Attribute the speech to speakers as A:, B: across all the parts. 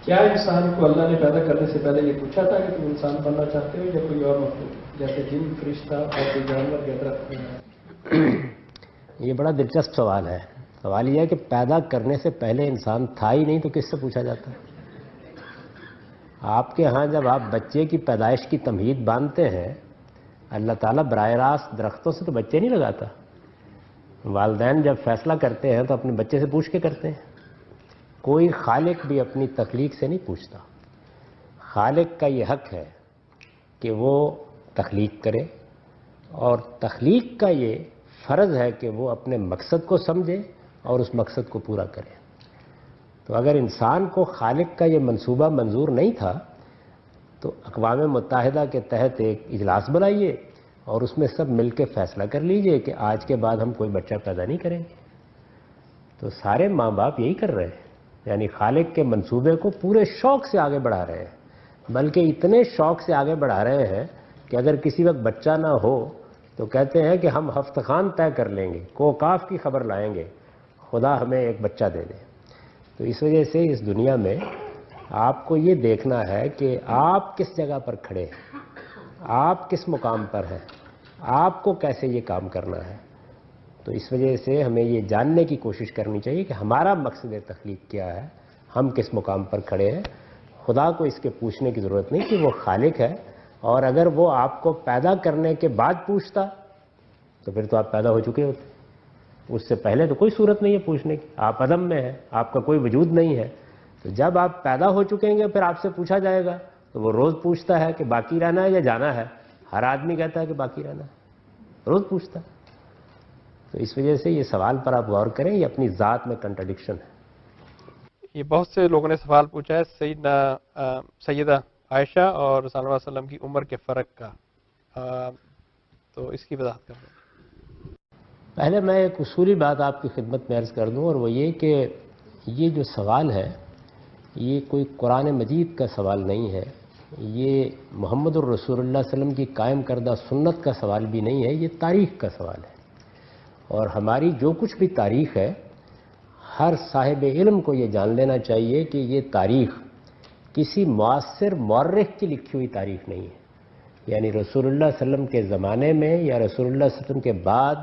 A: کیا انسان کو اللہ نے پیدا کرنے سے پہلے یہ پوچھا تھا کہ تم انسان بننا چاہتے ہو یا کوئی اور مخلوق جیسے جن، فرشتہ اور کوئی جانور یا درخت؟
B: یہ بڑا دلچسپ سوال ہے. سوال یہ ہے کہ پیدا کرنے سے پہلے انسان تھا ہی نہیں تو کس سے پوچھا جاتا ہے؟ آپ کے ہاں جب آپ بچے کی پیدائش کی تمہید باندھتے ہیں، اللہ تعالیٰ براہ راست درختوں سے تو بچے نہیں لگاتا. والدین جب فیصلہ کرتے ہیں تو اپنے بچے سے پوچھ کے کرتے ہیں. کوئی خالق بھی اپنی تخلیق سے نہیں پوچھتا. خالق کا یہ حق ہے کہ وہ تخلیق کرے، اور تخلیق کا یہ فرض ہے کہ وہ اپنے مقصد کو سمجھے اور اس مقصد کو پورا کرے. تو اگر انسان کو خالق کا یہ منصوبہ منظور نہیں تھا تو اقوام متحدہ کے تحت ایک اجلاس بلائیے اور اس میں سب مل کے فیصلہ کر لیجئے کہ آج کے بعد ہم کوئی بچہ پیدا نہیں کریں گے. تو سارے ماں باپ یہی کر رہے ہیں، یعنی خالق کے منصوبے کو پورے شوق سے آگے بڑھا رہے ہیں، بلکہ اتنے شوق سے آگے بڑھا رہے ہیں کہ اگر کسی وقت بچہ نہ ہو تو کہتے ہیں کہ ہم ہفت خان طے کر لیں گے، کوکاف کی خبر لائیں گے، خدا ہمیں ایک بچہ دے دے. تو اس وجہ سے اس دنیا میں آپ کو یہ دیکھنا ہے کہ آپ کس جگہ پر کھڑے ہیں، آپ کس مقام پر ہیں، آپ کو کیسے یہ کام کرنا ہے. تو اس وجہ سے ہمیں یہ جاننے کی کوشش کرنی چاہیے کہ ہمارا مقصد تخلیق کیا ہے، ہم کس مقام پر کھڑے ہیں. خدا کو اس کے پوچھنے کی ضرورت نہیں کہ وہ خالق ہے، اور اگر وہ آپ کو پیدا کرنے کے بعد پوچھتا تو پھر تو آپ پیدا ہو چکے ہوتے. اس سے پہلے تو کوئی صورت نہیں ہے پوچھنے کی، آپ عدم میں ہیں، آپ کا کوئی وجود نہیں ہے. تو جب آپ پیدا ہو چکیں گے پھر آپ سے پوچھا جائے گا. تو وہ روز پوچھتا ہے کہ باقی رہنا ہے یا جانا ہے. ہر آدمی کہتا ہے کہ باقی رہنا ہے، روز پوچھتا ہے. تو اس وجہ سے یہ سوال پر آپ غور کریں، یہ اپنی ذات میں کنٹرڈکشن ہے.
C: یہ بہت سے لوگوں نے سوال پوچھا ہے سیدہ عائشہ اور صلی اللہ علیہ وسلم کی عمر کے فرق کا، تو اس کی وضاحت کر دیں.
B: پہلے میں ایک اصولی بات آپ کی خدمت میں عرض کر دوں، اور وہ یہ کہ یہ جو سوال ہے یہ کوئی قرآن مجید کا سوال نہیں ہے، یہ محمد الرسول اللہ صلی اللہ علیہ وسلم کی قائم کردہ سنت کا سوال بھی نہیں ہے، یہ تاریخ کا سوال ہے. اور ہماری جو کچھ بھی تاریخ ہے، ہر صاحب علم کو یہ جان لینا چاہیے کہ یہ تاریخ کسی معاصر مورخ کی لکھی ہوئی تاریخ نہیں ہے. یعنی رسول اللہ صلی اللہ علیہ وسلم کے زمانے میں یا رسول اللہ صلی اللہ علیہ وسلم کے بعد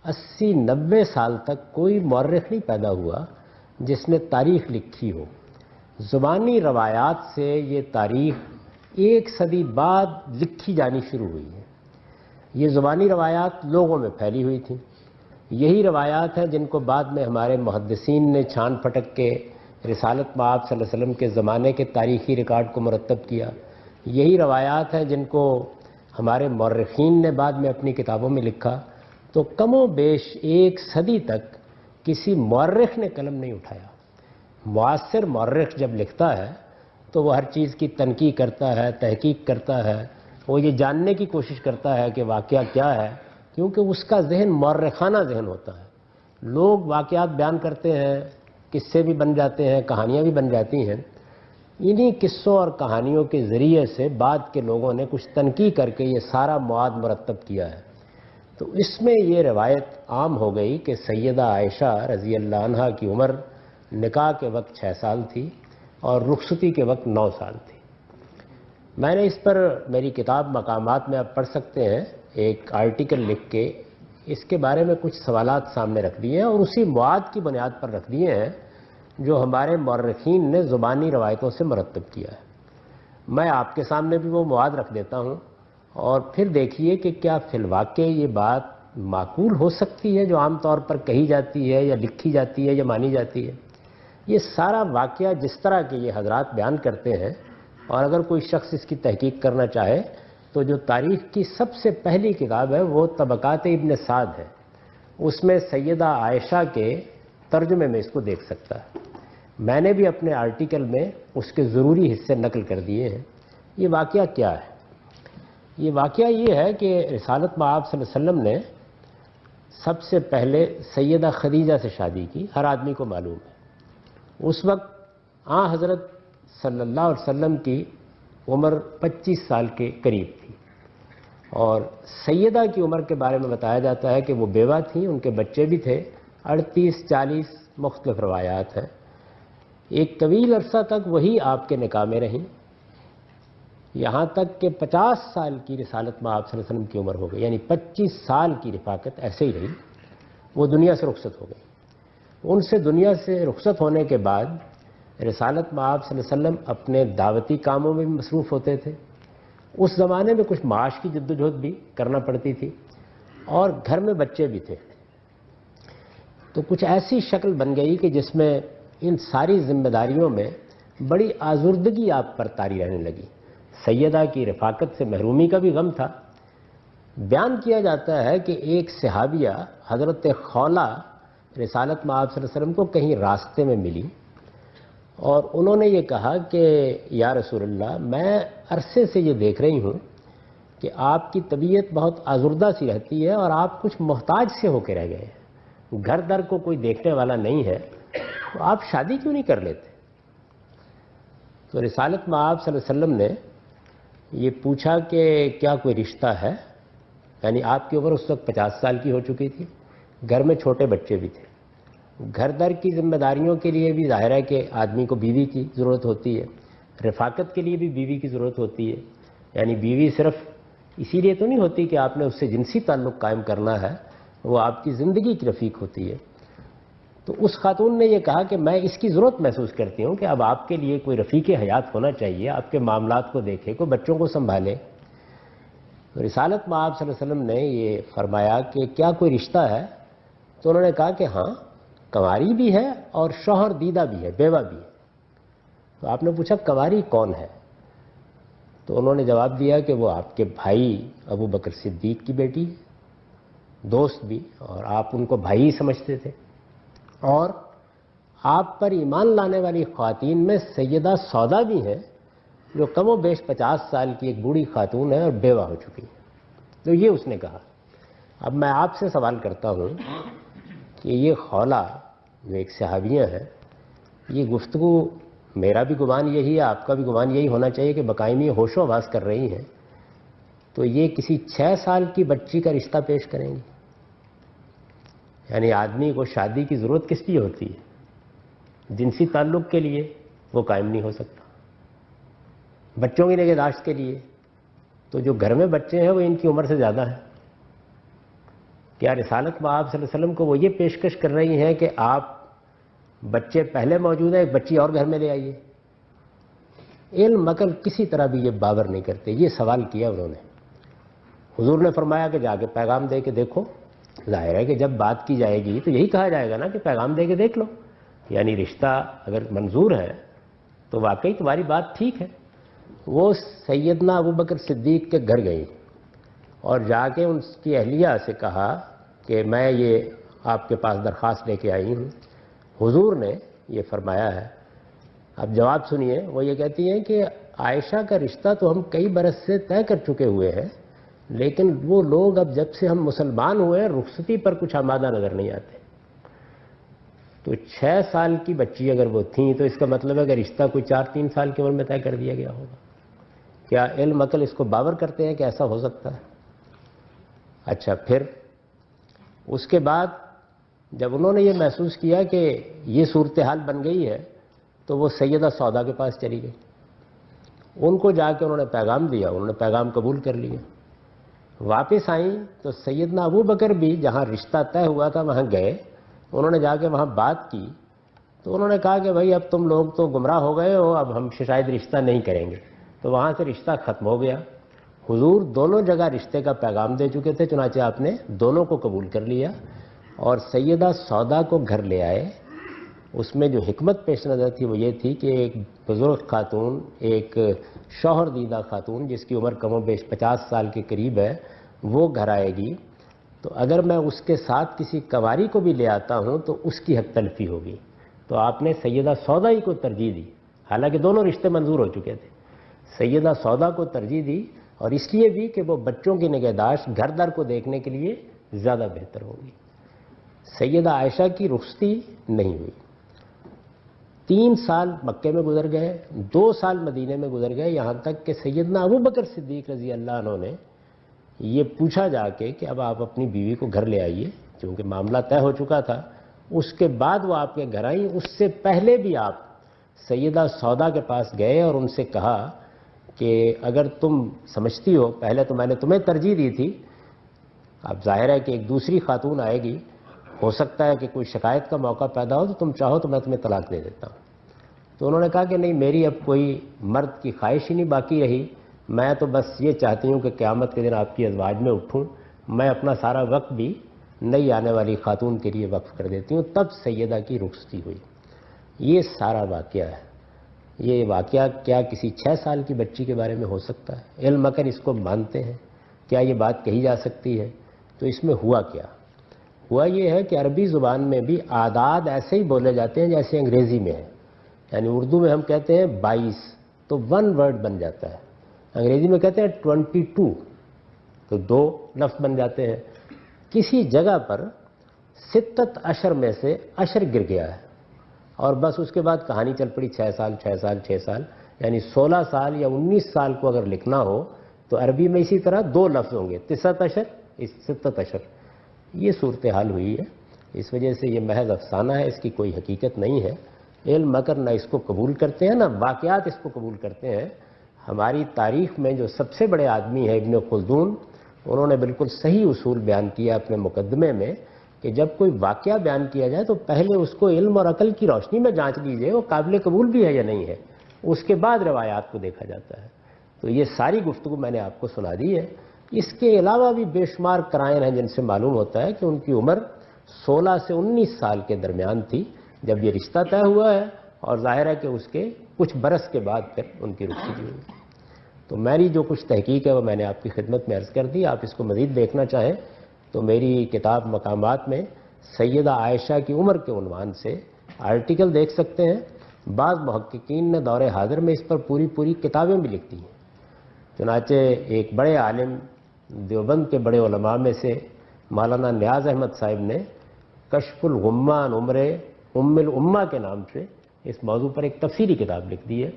B: 80-90 سال تک کوئی مورخ نہیں پیدا ہوا جس نے تاریخ لکھی ہو. زبانی روایات سے یہ تاریخ 1 صدی بعد لکھی جانی شروع ہوئی ہے. یہ زبانی روایات لوگوں میں پھیلی ہوئی تھیں. یہی روایات ہیں جن کو بعد میں ہمارے محدثین نے چھان پھٹک کے رسالت مآب صلی اللہ علیہ وسلم کے زمانے کے تاریخی ریکارڈ کو مرتب کیا. یہی روایات ہیں جن کو ہمارے مورخین نے بعد میں اپنی کتابوں میں لکھا. تو کم و بیش 1 صدی تک کسی مورخ نے قلم نہیں اٹھایا. معاصر مورخ جب لکھتا ہے تو وہ ہر چیز کی تنقیح کرتا ہے، تحقیق کرتا ہے، وہ یہ جاننے کی کوشش کرتا ہے کہ واقعہ کیا ہے، کیونکہ اس کا ذہن مورخانہ ذہن ہوتا ہے. لوگ واقعات بیان کرتے ہیں، قصے بھی بن جاتے ہیں، کہانیاں بھی بن جاتی ہیں. انہی قصوں اور کہانیوں کے ذریعے سے بعد کے لوگوں نے کچھ تنقیح کر کے یہ سارا مواد مرتب کیا ہے. تو اس میں یہ روایت عام ہو گئی کہ سیدہ عائشہ رضی اللہ عنہا کی عمر نکاح کے وقت 6 سال تھی اور رخصتی کے وقت 9 سال تھی. میں نے اس پر میری کتاب مقامات میں آپ پڑھ سکتے ہیں ایک آرٹیکل لکھ کے اس کے بارے میں کچھ سوالات سامنے رکھ دیے ہیں، اور اسی مواد کی بنیاد پر رکھ دیے ہیں جو ہمارے مورخین نے زبانی روایتوں سے مرتب کیا ہے. میں آپ کے سامنے بھی وہ مواد رکھ دیتا ہوں، اور پھر دیکھیے کہ کیا فی الواقع یہ بات معقول ہو سکتی ہے جو عام طور پر کہی جاتی ہے یا لکھی جاتی ہے یا مانی جاتی ہے. یہ سارا واقعہ جس طرح کے یہ حضرات بیان کرتے ہیں، اور اگر کوئی شخص اس کی تحقیق کرنا چاہے تو جو تاریخ کی سب سے پہلی کتاب ہے وہ طبقات ابن سعد ہے. اس میں سیدہ عائشہ کے ترجمے میں اس کو دیکھ سکتا ہے. میں نے بھی اپنے آرٹیکل میں اس کے ضروری حصے نقل کر دیے ہیں. یہ واقعہ کیا ہے؟ یہ واقعہ یہ ہے کہ رسالت مآب صلی اللہ علیہ وسلم نے سب سے پہلے سیدہ خدیجہ سے شادی کی. ہر آدمی کو معلوم ہے اس وقت حضرت صلی اللہ علیہ وسلم کی عمر 25 سال کے قریب تھی، اور سیدہ کی عمر کے بارے میں بتایا جاتا ہے کہ وہ بیوہ تھیں، ان کے بچے بھی تھے. 38-40 مختلف روایات ہیں. ایک طویل عرصہ تک وہی آپ کے نکاح میں رہیں، یہاں تک کہ 50 سال کی رسالت میں آپ صلی اللہ علیہ وسلم کی عمر ہو گئی، یعنی 25 سال کی رفاقت ایسے ہی رہی، وہ دنیا سے رخصت ہو گئی۔ ان سے دنیا سے رخصت ہونے کے بعد رسالت میں آپ صلی اللہ علیہ وسلم اپنے دعوتی کاموں میں بھی مصروف ہوتے تھے۔ اس زمانے میں کچھ معاش کی جدوجہد بھی کرنا پڑتی تھی اور گھر میں بچے بھی تھے، تو کچھ ایسی شکل بن گئی کہ جس میں ان ساری ذمہ داریوں میں بڑی آزردگی آپ پر طاری رہنے لگی۔ سیدہ کی رفاقت سے محرومی کا بھی غم تھا۔ بیان کیا جاتا ہے کہ ایک صحابیہ حضرت خولہ رسالت میں آپ صلی اللہ علیہ وسلم کو کہیں راستے میں ملی اور انہوں نے یہ کہا کہ یا رسول اللہ، میں عرصے سے یہ دیکھ رہی ہوں کہ آپ کی طبیعت بہت آزردہ سی رہتی ہے اور آپ کچھ محتاج سے ہو کے رہ گئے ہیں، گھر در کو کوئی دیکھنے والا نہیں ہے، تو آپ شادی کیوں نہیں کر لیتے؟ تو رسالت میں آپ صلی اللہ علیہ وسلم نے یہ پوچھا کہ کیا کوئی رشتہ ہے؟ یعنی آپ کی عمر اس وقت 50 سال کی ہو چکی تھی، گھر میں چھوٹے بچے بھی تھے، گھر در کی ذمہ داریوں کے لیے بھی ظاہر ہے کہ آدمی کو بیوی کی ضرورت ہوتی ہے، رفاقت کے لیے بھی بیوی کی ضرورت ہوتی ہے۔ یعنی بیوی صرف اسی لیے تو نہیں ہوتی کہ آپ نے اس سے جنسی تعلق قائم کرنا ہے، وہ آپ کی زندگی کی رفیق ہوتی ہے۔ تو اس خاتون نے یہ کہا کہ میں اس کی ضرورت محسوس کرتی ہوں کہ اب آپ کے لیے کوئی رفیق حیات ہونا چاہیے، آپ کے معاملات کو دیکھے، کوئی بچوں کو سنبھالے۔ تو رسالت میں آپ صلی اللہ علیہ وسلم نے یہ فرمایا کہ کیا کوئی رشتہ ہے؟ تو انہوں نے کہا کہ ہاں، کنواری بھی ہے اور شوہر دیدہ بھی ہے، بیوہ بھی ہے۔ تو آپ نے پوچھا کنواری کون ہے؟ تو انہوں نے جواب دیا کہ وہ آپ کے بھائی ابو بکر صدیق کی بیٹی، دوست بھی، اور آپ ان کو بھائی سمجھتے تھے، اور آپ پر ایمان لانے والی خواتین میں سیدہ سودا بھی ہیں، جو کم و بیش 50 سال کی ایک بوڑھی خاتون ہے اور بیوہ ہو چکی ہے۔ تو یہ اس نے کہا۔ اب میں آپ سے سوال کرتا ہوں کہ یہ خولہ جو ایک صحابیہ ہے، یہ گفتگو، میرا بھی گمان یہی ہے، آپ کا بھی گمان یہی ہونا چاہیے کہ بقائمی ہوش و حواس کر رہی ہیں، تو یہ کسی 6 سال کی بچی کا رشتہ پیش کریں گی؟ یعنی آدمی کو شادی کی ضرورت کس لیے ہوتی ہے؟ جنسی تعلق کے لیے وہ قائم نہیں ہو سکتا، بچوں کی نگہداشت کے لیے، تو جو گھر میں بچے ہیں وہ ان کی عمر سے زیادہ ہیں۔ کیا رسالت میں آپ صلی اللہ علیہ وسلم کو وہ یہ پیشکش کر رہی ہیں کہ آپ بچے پہلے موجود ہیں، ایک بچی اور گھر میں لے آئیے؟ علم عقل کسی طرح بھی یہ باور نہیں کرتے۔ یہ سوال کیا انہوں نے، حضور نے فرمایا کہ جا کے پیغام دے کے دیکھو۔ ظاہر ہے کہ جب بات کی جائے گی تو یہی کہا جائے گا نا کہ پیغام دے کے دیکھ لو، یعنی رشتہ اگر منظور ہے تو واقعی تمہاری بات ٹھیک ہے۔ وہ سیدنا ابو بکر صدیق کے گھر گئی اور جا کے ان کی اہلیہ سے کہا کہ میں یہ آپ کے پاس درخواست لے کے آئی ہوں، حضور نے یہ فرمایا ہے۔ اب جواب سنیے، وہ یہ کہتی ہیں کہ عائشہ کا رشتہ تو ہم کئی برس سے طے کر چکے ہوئے ہیں، لیکن وہ لوگ اب جب سے ہم مسلمان ہوئے ہیں رخصتی پر کچھ آمادہ نظر نہیں آتے۔ تو 6 سال کی بچی اگر وہ تھیں تو اس کا مطلب ہے کہ رشتہ کوئی 4-3 سال کی عمر میں طے کر دیا گیا ہوگا۔ کیا علم عقل اس کو باور کرتے ہیں کہ ایسا ہو سکتا ہے؟ اچھا، پھر اس کے بعد جب انہوں نے یہ محسوس کیا کہ یہ صورتحال بن گئی ہے تو وہ سیدہ سودا کے پاس چلی گئی، ان کو جا کے انہوں نے پیغام دیا، انہوں نے پیغام قبول کر لیا۔ واپس آئیں تو سیدنا ابو بکر بھی جہاں رشتہ طے ہوا تھا وہاں گئے، انہوں نے جا کے وہاں بات کی تو انہوں نے کہا کہ بھائی اب تم لوگ تو گمراہ ہو گئے ہو، اب ہم شاید رشتہ نہیں کریں گے۔ تو وہاں سے رشتہ ختم ہو گیا۔ حضور دونوں جگہ رشتے کا پیغام دے چکے تھے، چنانچہ آپ نے دونوں کو قبول کر لیا اور سیدہ سودا کو گھر لے آئے۔ اس میں جو حکمت پیش نظر تھی وہ یہ تھی کہ ایک بزرگ خاتون، ایک شوہر دیدہ خاتون جس کی عمر کم و بیش 50 سال کے قریب ہے، وہ گھر آئے گی تو اگر میں اس کے ساتھ کسی کنواری کو بھی لے آتا ہوں تو اس کی حق تلفی ہوگی۔ تو آپ نے سیدہ سودا ہی کو ترجیح دی، حالانکہ دونوں رشتے منظور ہو چکے تھے۔ سیدہ سودا کو ترجیح دی، اور اس لیے بھی کہ وہ بچوں کی نگہداشت گھر در کو دیکھنے کے لیے زیادہ بہتر ہوگی۔ سیدہ عائشہ کی رخصتی نہیں ہوئی۔ 3 سال مکے میں گزر گئے، 2 سال مدینے میں گزر گئے، یہاں تک کہ سیدنا ابو بکر صدیق رضی اللہ عنہ نے یہ پوچھا جا کے کہ اب آپ اپنی بیوی کو گھر لے آئیے، کیونکہ معاملہ طے ہو چکا تھا۔ اس کے بعد وہ آپ کے گھر آئیں، اس سے پہلے بھی آپ سیدہ سودا کے پاس گئے اور ان سے کہا کہ اگر تم سمجھتی ہو، پہلے تو میں نے تمہیں ترجیح دی تھی، اب ظاہر ہے کہ ایک دوسری خاتون آئے گی، ہو سکتا ہے کہ کوئی شکایت کا موقع پیدا ہو، تو تم چاہو تو میں تمہیں طلاق دے دیتا ہوں۔ تو انہوں نے کہا کہ نہیں، میری اب کوئی مرد کی خواہش ہی نہیں باقی رہی، میں تو بس یہ چاہتی ہوں کہ قیامت کے دن آپ کی ازواج میں اٹھوں، میں اپنا سارا وقت بھی نئی آنے والی خاتون کے لیے وقف کر دیتی ہوں۔ تب سیدہ کی رخصتی ہوئی۔ یہ سارا واقعہ ہے۔ یہ واقعہ کیا کسی 6 سال کی بچی کے بارے میں ہو سکتا ہے؟ علم مکر اس کو مانتے ہیں، کیا یہ بات کہی جا سکتی ہے؟ تو اس میں ہوا کیا؟ ہوا یہ ہے کہ عربی زبان میں بھی اعداد ایسے ہی بولے جاتے ہیں جیسے انگریزی میں ہے، یعنی اردو میں ہم کہتے ہیں 22 تو 1 ورڈ بن جاتا ہے، انگریزی میں کہتے ہیں 22 تو 2 لفظ بن جاتے ہیں۔ کسی جگہ پر 6 اشر میں سے اشر گر گیا ہے اور بس اس کے بعد کہانی چل پڑی 6 سال 6 سال 6 سال، یعنی 16 سال یا 19 سال کو اگر لکھنا ہو تو عربی میں اسی طرح 2 لفظ ہوں گے، 9 اشر 6 اشر۔ یہ صورتحال ہوئی ہے، اس وجہ سے یہ محض افسانہ ہے، اس کی کوئی حقیقت نہیں ہے۔ علم مکر نہ اس کو قبول کرتے ہیں، نہ واقعات اس کو قبول کرتے ہیں۔ ہماری تاریخ میں جو سب سے بڑے آدمی ہیں ابن خلدون، انہوں نے بالکل صحیح اصول بیان کیا اپنے مقدمے میں کہ جب کوئی واقعہ بیان کیا جائے تو پہلے اس کو علم اور عقل کی روشنی میں جانچ لیجئے وہ قابل قبول بھی ہے یا نہیں ہے، اس کے بعد روایات کو دیکھا جاتا ہے۔ تو یہ ساری گفتگو میں نے آپ کو سنا دی ہے۔ اس کے علاوہ بھی بے شمار قرائن ہیں جن سے معلوم ہوتا ہے کہ ان کی عمر 16 سے 19 سال کے درمیان تھی جب یہ رشتہ طے ہوا ہے، اور ظاہر ہے کہ اس کے کچھ برس کے بعد پھر ان کی رخصتی ہوئی۔ تو میری جو کچھ تحقیق ہے وہ میں نے آپ کی خدمت میں عرض کر دی۔ آپ اس کو مزید دیکھنا چاہیں تو میری کتاب مقامات میں سیدہ عائشہ کی عمر کے عنوان سے آرٹیکل دیکھ سکتے ہیں۔ بعض محققین نے دور حاضر میں اس پر پوری کتابیں بھی لکھ دی ہیں۔ چنانچہ ایک بڑے عالم دیوبند کے بڑے علماء میں سے مولانا نیاز احمد صاحب نے کشف الغمہ عن عمر ام الامہ کے نام سے اس موضوع پر ایک تفصیلی کتاب لکھ دی ہے۔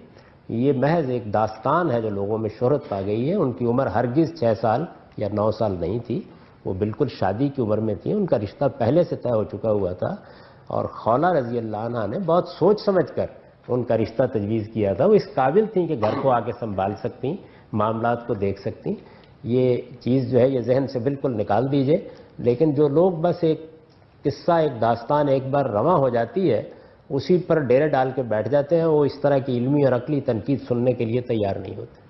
B: یہ محض ایک داستان ہے جو لوگوں میں شہرت پا گئی ہے۔ ان کی عمر ہرگز 6 سال یا 9 سال نہیں تھی، وہ بالکل شادی کی عمر میں تھی، ان کا رشتہ پہلے سے طے ہو چکا ہوا تھا، اور خولہ رضی اللہ عنہ نے بہت سوچ سمجھ کر ان کا رشتہ تجویز کیا تھا۔ وہ اس قابل تھیں کہ گھر کو آ کے سنبھال سکتی، معاملات کو دیکھ سکتی۔ یہ چیز جو ہے یہ ذہن سے بالکل نکال دیجئے۔ لیکن جو لوگ بس ایک قصہ، ایک داستان ایک بار رواں ہو جاتی ہے اسی پر ڈیرے ڈال کے بیٹھ جاتے ہیں، وہ اس طرح کی علمی اور عقلی تنقید سننے کے لیے تیار نہیں ہوتے۔